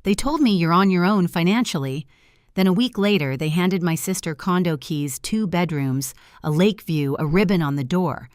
They told me you're on your own financially. Then a week later, they handed my sister condo keys, 2 bedrooms, a lake view, a ribbon on the door.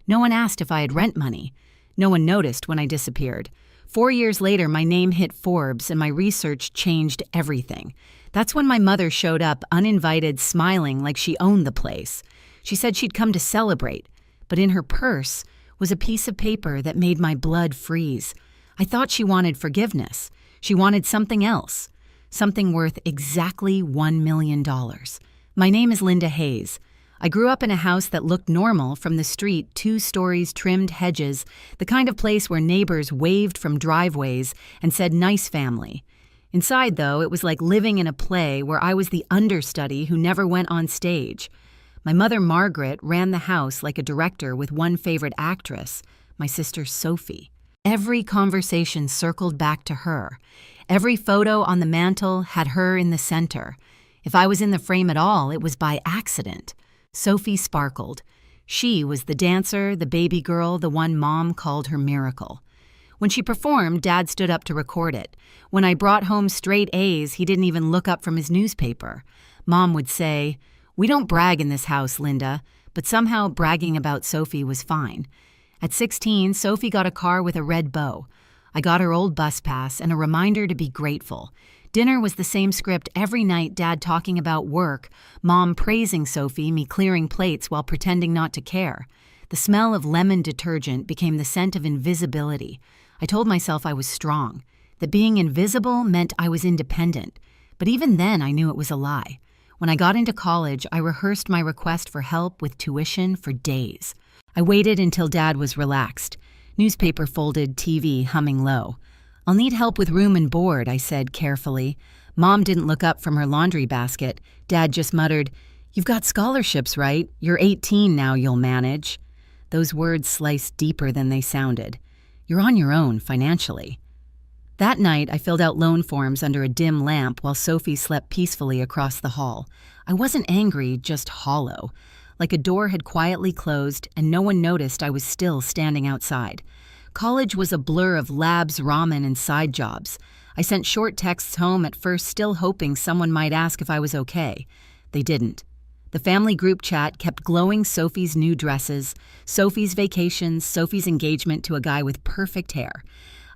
No one asked if I had rent money. No one noticed when I disappeared. 4 years later, my name hit Forbes and my research changed everything. That's when my mother showed up, uninvited, smiling like she owned the place. She said she'd come to celebrate, but in her purse was a piece of paper that made my blood freeze. I thought she wanted forgiveness. She wanted something else. Something worth exactly $1 million. My name is Linda Hayes. I grew up in a house that looked normal from the street, 2 stories, trimmed hedges, the kind of place where neighbors waved from driveways and said, "Nice family." Inside, though, it was like living in a play where I was the understudy who never went on stage. My mother, Margaret, ran the house like a director with one favorite actress, my sister, Sophie. Every conversation circled back to her. Every photo on the mantel had her in the center. If I was in the frame at all, it was by accident. Sophie sparkled. She was the dancer, the baby girl, the one Mom called her miracle. When she performed, Dad stood up to record it. When I brought home straight A's, he didn't even look up from his newspaper. Mom would say, "We don't brag in this house, Linda," but somehow bragging about Sophie was fine. At 16, Sophie got a car with a red bow. I got her old bus pass and a reminder to be grateful. Dinner was the same script every night, Dad talking about work, Mom praising Sophie, me clearing plates while pretending not to care. The smell of lemon detergent became the scent of invisibility. I told myself I was strong, that being invisible meant I was independent. But even then, I knew it was a lie. When I got into college, I rehearsed my request for help with tuition for days. I waited until Dad was relaxed. Newspaper folded, TV humming low. "I'll need help with room and board," I said carefully. Mom didn't look up from her laundry basket. Dad just muttered, "You've got scholarships, right? You're 18 now, you'll manage." Those words sliced deeper than they sounded. You're on your own financially. That night, I filled out loan forms under a dim lamp while Sophie slept peacefully across the hall. I wasn't angry, just hollow. Like a door had quietly closed and no one noticed I was still standing outside. College was a blur of labs, ramen, and side jobs. I sent short texts home at first, still hoping someone might ask if I was okay. They didn't. The family group chat kept glowing Sophie's new dresses, Sophie's vacations, Sophie's engagement to a guy with perfect hair.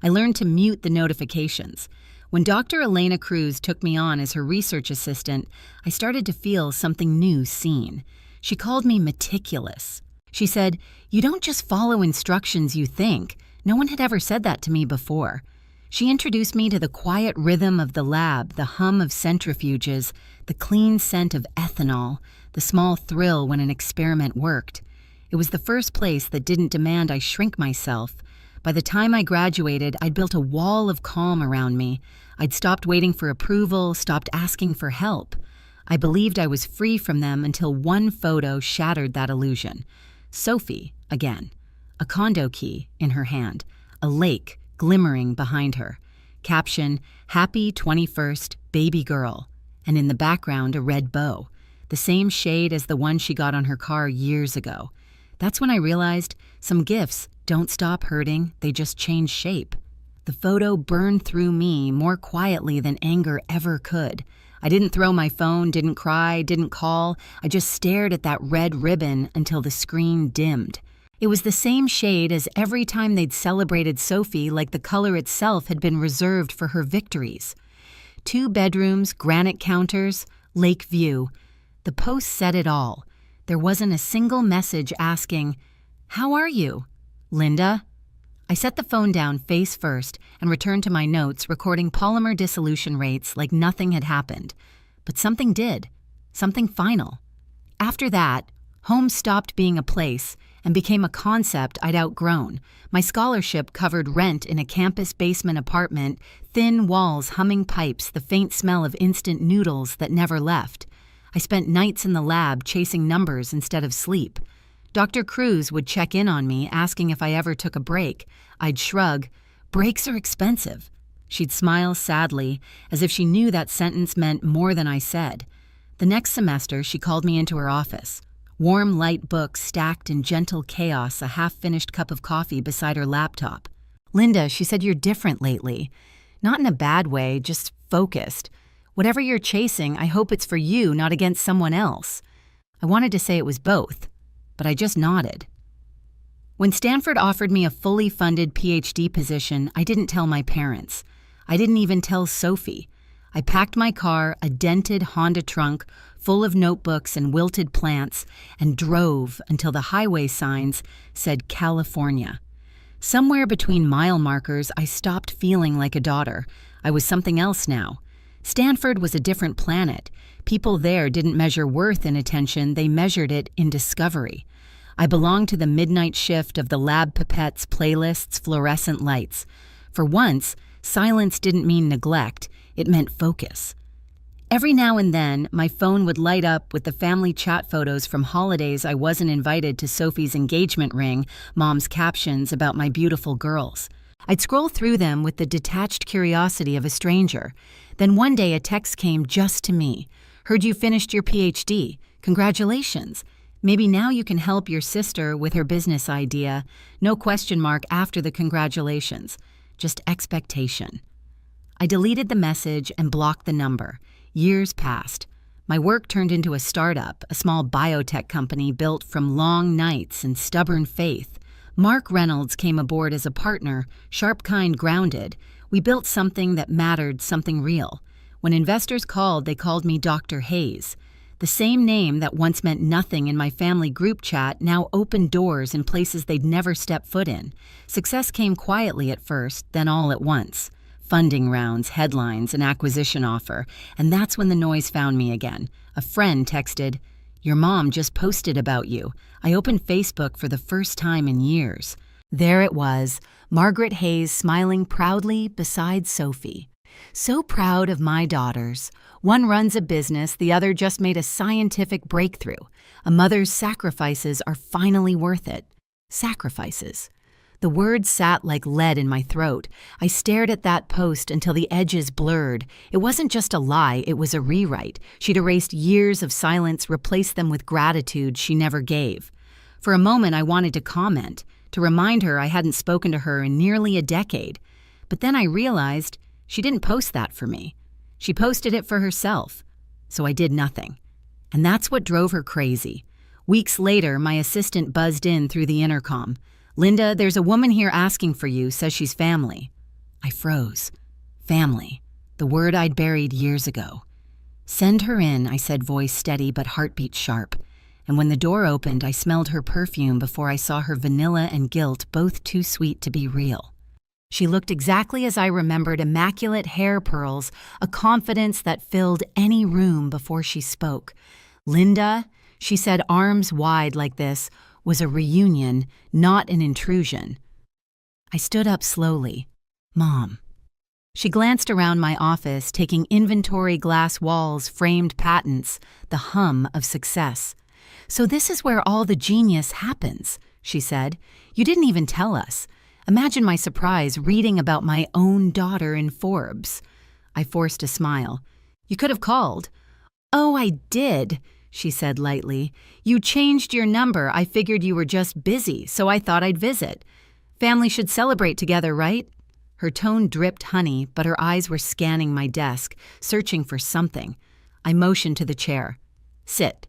I learned to mute the notifications. When Dr. Elena Cruz took me on as her research assistant, I started to feel something new seen. She called me meticulous. She said, "You don't just follow instructions you think." No one had ever said that to me before. She introduced me to the quiet rhythm of the lab, the hum of centrifuges, the clean scent of ethanol, the small thrill when an experiment worked. It was the first place that didn't demand I shrink myself. By the time I graduated, I'd built a wall of calm around me. I'd stopped waiting for approval, stopped asking for help. I believed I was free from them until one photo shattered that illusion. Sophie, again. A condo key in her hand, a lake glimmering behind her. Caption, "Happy 21st, baby girl." And in the background, a red bow, the same shade as the one she got on her car years ago. That's when I realized some gifts don't stop hurting, they just change shape. The photo burned through me more quietly than anger ever could. I didn't throw my phone, didn't cry, didn't call. I just stared at that red ribbon until the screen dimmed. It was the same shade as every time they'd celebrated Sophie, like the color itself had been reserved for her victories. 2 bedrooms, granite counters, lake view. The post said it all. There wasn't a single message asking, "How are you, Linda?" I set the phone down face first and returned to my notes, recording polymer dissolution rates like nothing had happened. But something did. Something final. After that, home stopped being a place and became a concept I'd outgrown. My scholarship covered rent in a campus basement apartment, thin walls, humming pipes, the faint smell of instant noodles that never left. I spent nights in the lab chasing numbers instead of sleep. Dr. Cruz would check in on me, asking if I ever took a break. I'd shrug. "Breaks are expensive." She'd smile sadly, as if she knew that sentence meant more than I said. The next semester, she called me into her office. Warm, light books stacked in gentle chaos, a half-finished cup of coffee beside her laptop. "Linda," she said, "you're different lately. Not in a bad way, just focused. Whatever you're chasing, I hope it's for you, not against someone else. I wanted to say it was both, but I just nodded. When Stanford offered me a fully funded PhD position, I didn't tell my parents. I didn't even tell Sophie. I packed my car, a dented Honda trunk, full of notebooks and wilted plants, and drove until the highway signs said California. Somewhere between mile markers, I stopped feeling like a daughter. I was something else now. Stanford was a different planet. People there didn't measure worth in attention, they measured it in discovery. I belonged to the midnight shift of the lab pipettes, playlists, fluorescent lights. For once, silence didn't mean neglect, it meant focus. Every now and then, my phone would light up with the family chat photos from holidays I wasn't invited to, Sophie's engagement ring, Mom's captions about my beautiful girls. I'd scroll through them with the detached curiosity of a stranger. Then one day a text came just to me. Heard you finished your PhD. Congratulations. Maybe now you can help your sister with her business idea. No question mark after the congratulations. Just expectation. I deleted the message and blocked the number. Years passed. My work turned into a startup, a small biotech company built from long nights and stubborn faith. Mark Reynolds came aboard as a partner, sharp, kind, grounded. We built something that mattered, something real. When investors called, they called me Dr. Hayes. The same name that once meant nothing in my family group chat now opened doors in places they'd never stepped foot in. Success came quietly at first, then all at once. Funding rounds, headlines, an acquisition offer, and that's when the noise found me again. A friend texted, "Your mom just posted about you." I opened Facebook for the first time in years. There it was, Margaret Hayes smiling proudly beside Sophie. So proud of my daughters. One runs a business, the other just made a scientific breakthrough. A mother's sacrifices are finally worth it. Sacrifices. The words sat like lead in my throat. I stared at that post until the edges blurred. It wasn't just a lie, it was a rewrite. She'd erased years of silence, replaced them with gratitude she never gave. For a moment, I wanted to comment, to remind her I hadn't spoken to her in nearly a decade. But then I realized she didn't post that for me. She posted it for herself. So I did nothing. And that's what drove her crazy. Weeks later, my assistant buzzed in through the intercom. "Linda, there's a woman here asking for you, says she's family." I froze. Family. The word I'd buried years ago. "Send her in," I said, voice steady but heartbeat sharp. And when the door opened, I smelled her perfume before I saw her vanilla and guilt, both too sweet to be real. She looked exactly as I remembered, immaculate hair pearls, a confidence that filled any room before she spoke. "Linda," she said, arms wide like this, was a reunion, not an intrusion. I stood up slowly. "Mom." She glanced around my office, taking inventory, glass walls, framed patents, the hum of success. "So this is where all the genius happens," she said. "You didn't even tell us." Imagine my surprise reading about my own daughter in Forbes. I forced a smile. "You could have called." "Oh, I did," she said lightly. "You changed your number. I figured you were just busy, so I thought I'd visit. Family should celebrate together, right?" Her tone dripped honey, but her eyes were scanning my desk, searching for something. I motioned to the chair. "Sit."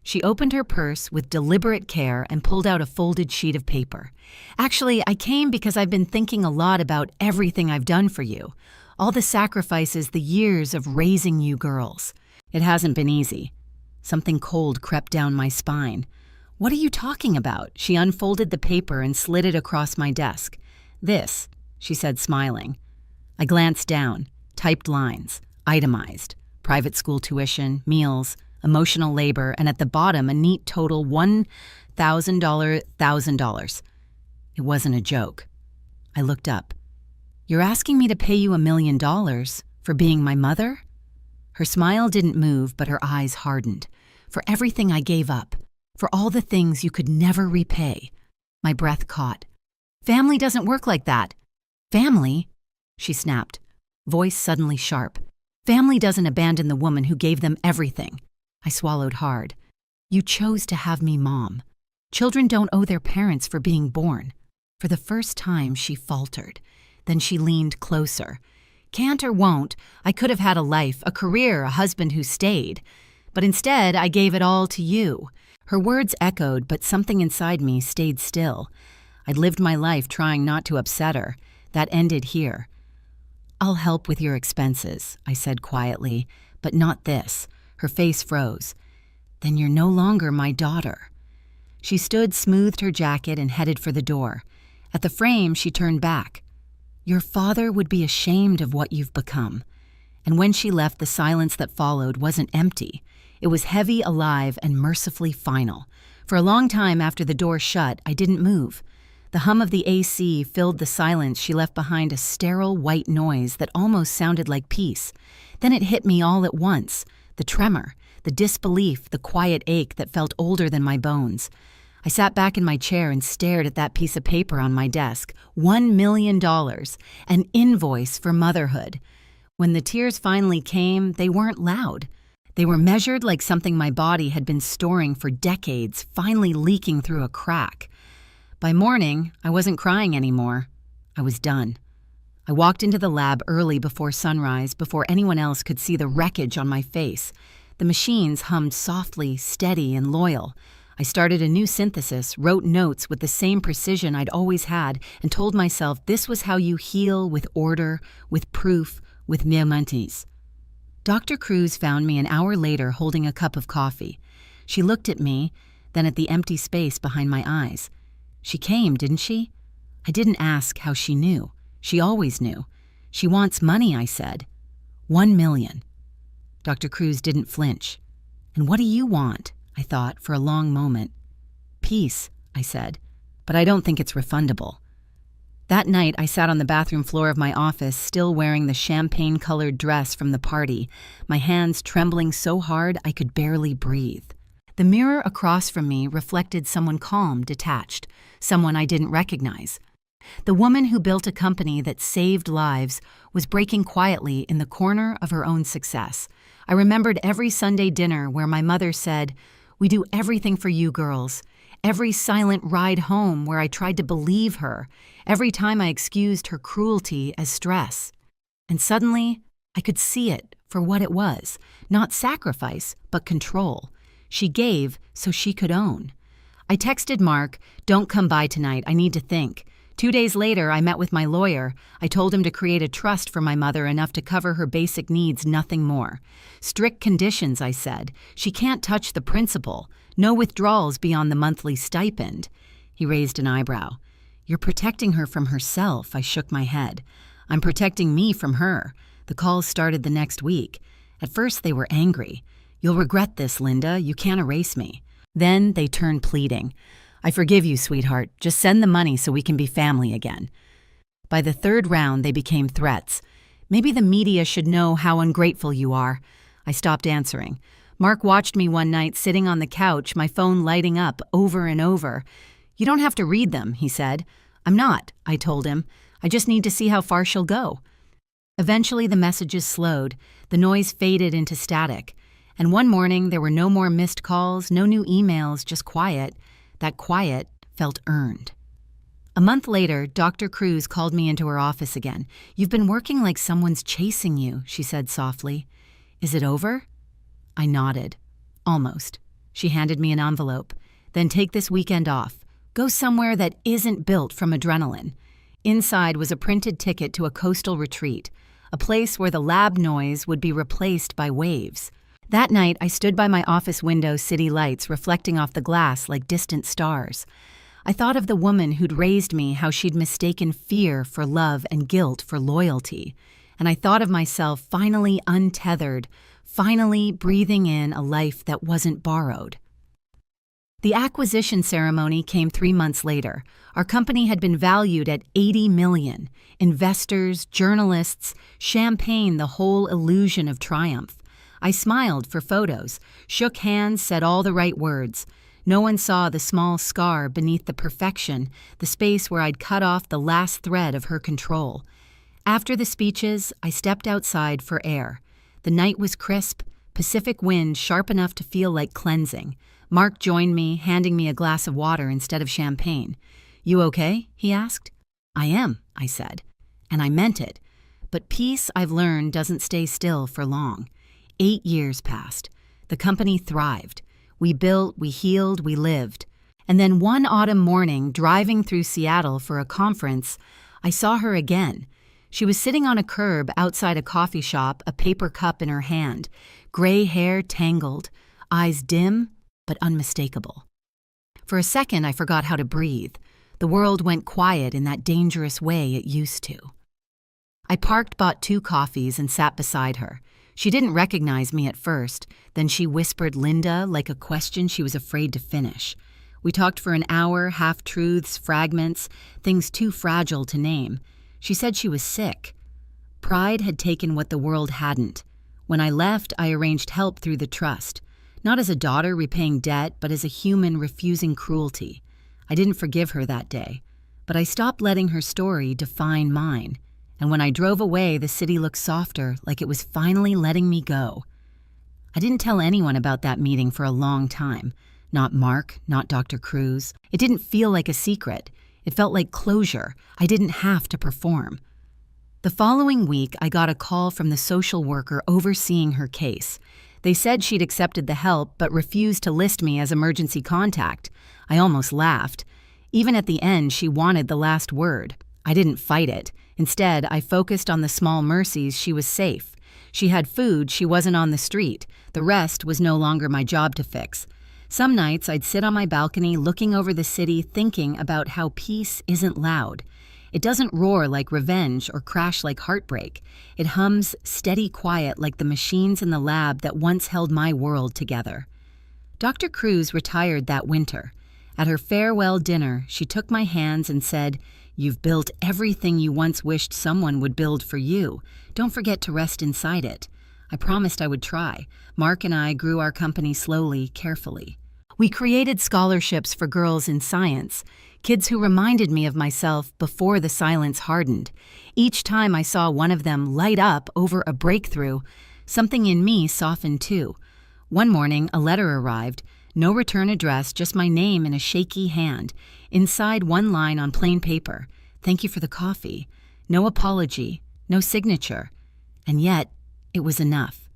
She opened her purse with deliberate care and pulled out a folded sheet of paper. "Actually, I came because I've been thinking a lot about everything I've done for you. All the sacrifices, the years of raising you girls. It hasn't been easy." Something cold crept down my spine. "What are you talking about?" She unfolded the paper and slid it across my desk. "This," she said, smiling. I glanced down, typed lines, itemized, private school tuition, meals, emotional labor, and at the bottom a neat total $1,000. It wasn't a joke. I looked up. "You're asking me to pay you $1 million for being my mother?" Her smile didn't move, but her eyes hardened. "For everything I gave up, for all the things you could never repay." My breath caught. "Family doesn't work like that." "Family?" she snapped, voice suddenly sharp. "Family doesn't abandon the woman who gave them everything." I swallowed hard. "You chose to have me, Mom. Children don't owe their parents for being born." For the first time, she faltered. Then she leaned closer. Can't or won't, I could have had a life, a career, a husband who stayed. But instead, I gave it all to you." Her words echoed, but something inside me stayed still. I'd lived my life trying not to upset her. That ended here. "I'll help with your expenses," I said quietly, "but not this." Her face froze. "Then you're no longer my daughter." She stood, smoothed her jacket, and headed for the door. At the frame, she turned back. "Your father would be ashamed of what you've become." And when she left, the silence that followed wasn't empty. It was heavy, alive, and mercifully final. For a long time after the door shut, I didn't move. The hum of the AC filled the silence she left behind, a sterile white noise that almost sounded like peace. Then it hit me all at once. The tremor, the disbelief, the quiet ache that felt older than my bones. I sat back in my chair and stared at that piece of paper on my desk. $1 million, an invoice for motherhood. When the tears finally came, they weren't loud. They were measured like something my body had been storing for decades, finally leaking through a crack. By morning, I wasn't crying anymore. I was done. I walked into the lab early before sunrise, before anyone else could see the wreckage on my face. The machines hummed softly, steady, and loyal. I started a new synthesis, wrote notes with the same precision I'd always had, and told myself this was how you heal, with order, with proof, with mementos. Dr. Cruz found me an hour later holding a cup of coffee. She looked at me, then at the empty space behind my eyes. "She came, didn't she?" I didn't ask how she knew. She always knew. "She wants money," I said. $1 million. Dr. Cruz didn't flinch. "And what do you want?" I thought for a long moment. "Peace," I said, "but I don't think it's refundable." That night, I sat on the bathroom floor of my office, still wearing the champagne-colored dress from the party, my hands trembling so hard I could barely breathe. The mirror across from me reflected someone calm, detached, someone I didn't recognize. The woman who built a company that saved lives was breaking quietly in the corner of her own success. I remembered every Sunday dinner where my mother said, "We do everything for you girls." Every silent ride home where I tried to believe her. Every time I excused her cruelty as stress. And suddenly, I could see it for what it was. Not sacrifice, but control. She gave so she could own. I texted Mark, "Don't come by tonight, I need to think." 2 days later, I met with my lawyer. I told him to create a trust for my mother enough to cover her basic needs, nothing more. Strict conditions, I said. She can't touch the principal. No withdrawals beyond the monthly stipend. He raised an eyebrow. "You're protecting her from herself," I shook my head. "I'm protecting me from her." The calls started the next week. At first they were angry. "You'll regret this, Linda. You can't erase me." Then they turned pleading. "I forgive you, sweetheart. Just send the money so we can be family again." By the third round, they became threats. "Maybe the media should know how ungrateful you are." I stopped answering. Mark watched me one night sitting on the couch, my phone lighting up over and over. "You don't have to read them," he said. "I'm not," I told him. "I just need to see how far she'll go." Eventually, the messages slowed. The noise faded into static. And one morning, there were no more missed calls, no new emails, just quiet. That quiet felt earned. A month later, Dr. Cruz called me into her office again. "You've been working like someone's chasing you," she said softly. "Is it over?" I nodded. "Almost." She handed me an envelope. "Then take this weekend off. Go somewhere that isn't built from adrenaline." Inside was a printed ticket to a coastal retreat, a place where the lab noise would be replaced by waves. That night, I stood by my office window, city lights reflecting off the glass like distant stars. I thought of the woman who'd raised me, how she'd mistaken fear for love and guilt for loyalty. And I thought of myself finally untethered, finally breathing in a life that wasn't borrowed. The acquisition ceremony came 3 months later. Our company had been valued at $80 million. Investors, journalists, champagne, the whole illusion of triumph. I smiled for photos, shook hands, said all the right words. No one saw the small scar beneath the perfection, the space where I'd cut off the last thread of her control. After the speeches, I stepped outside for air. The night was crisp, Pacific wind sharp enough to feel like cleansing. Mark joined me, handing me a glass of water instead of champagne. "You okay?" he asked. "I am," I said. And I meant it. But peace, I've learned, doesn't stay still for long. 8 years passed. The company thrived. We built, we healed, we lived. And then one autumn morning, driving through Seattle for a conference, I saw her again. She was sitting on a curb outside a coffee shop, a paper cup in her hand, gray hair tangled, eyes dim but unmistakable. For a second, I forgot how to breathe. The world went quiet in that dangerous way it used to. I parked, bought 2 coffees, and sat beside her. She didn't recognize me at first. Then she whispered Linda like a question she was afraid to finish. We talked for an hour, half-truths, fragments, things too fragile to name. She said she was sick. Pride had taken what the world hadn't. When I left, I arranged help through the trust. Not as a daughter repaying debt, but as a human refusing cruelty. I didn't forgive her that day, but I stopped letting her story define mine. And when I drove away, the city looked softer, like it was finally letting me go. I didn't tell anyone about that meeting for a long time. Not Mark, not Dr. Cruz. It didn't feel like a secret. It felt like closure. I didn't have to perform. The following week, I got a call from the social worker overseeing her case. They said she'd accepted the help but refused to list me as emergency contact. I almost laughed. Even at the end, she wanted the last word. I didn't fight it. Instead, I focused on the small mercies. She was safe. She had food. She wasn't on the street. The rest was no longer my job to fix. Some nights, I'd sit on my balcony looking over the city thinking about how peace isn't loud. It doesn't roar like revenge or crash like heartbreak. It hums steady quiet like the machines in the lab that once held my world together. Dr. Cruz retired that winter. At her farewell dinner, she took my hands and said, "You've built everything you once wished someone would build for you. Don't forget to rest inside it." I promised I would try. Mark and I grew our company slowly, carefully. We created scholarships for girls in science, kids who reminded me of myself before the silence hardened. Each time I saw one of them light up over a breakthrough, something in me softened too. One morning, a letter arrived. No return address, just my name in a shaky hand. Inside, one line on plain paper. "Thank you for the coffee." No apology, no signature. And yet, it was enough.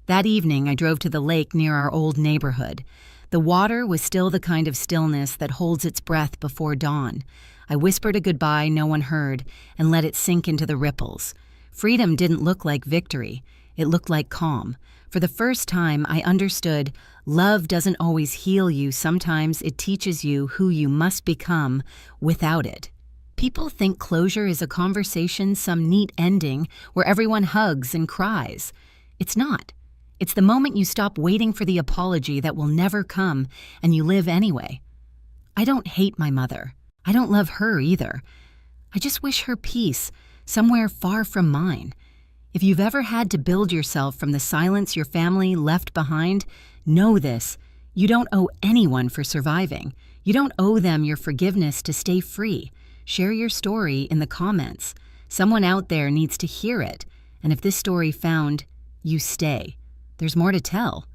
That evening, I drove to the lake near our old neighborhood. The water was still the kind of stillness that holds its breath before dawn. I whispered a goodbye no one heard and let it sink into the ripples. Freedom didn't look like victory. It looked like calm. For the first time, I understood love doesn't always heal you. Sometimes it teaches you who you must become without it. People think closure is a conversation, some neat ending where everyone hugs and cries. It's not. It's the moment you stop waiting for the apology that will never come and you live anyway. I don't hate my mother. I don't love her either. I just wish her peace, somewhere far from mine. If you've ever had to build yourself from the silence your family left behind, know this: you don't owe anyone for surviving. You don't owe them your forgiveness to stay free. Share your story in the comments. Someone out there needs to hear it. And if this story found you, stay. There's more to tell.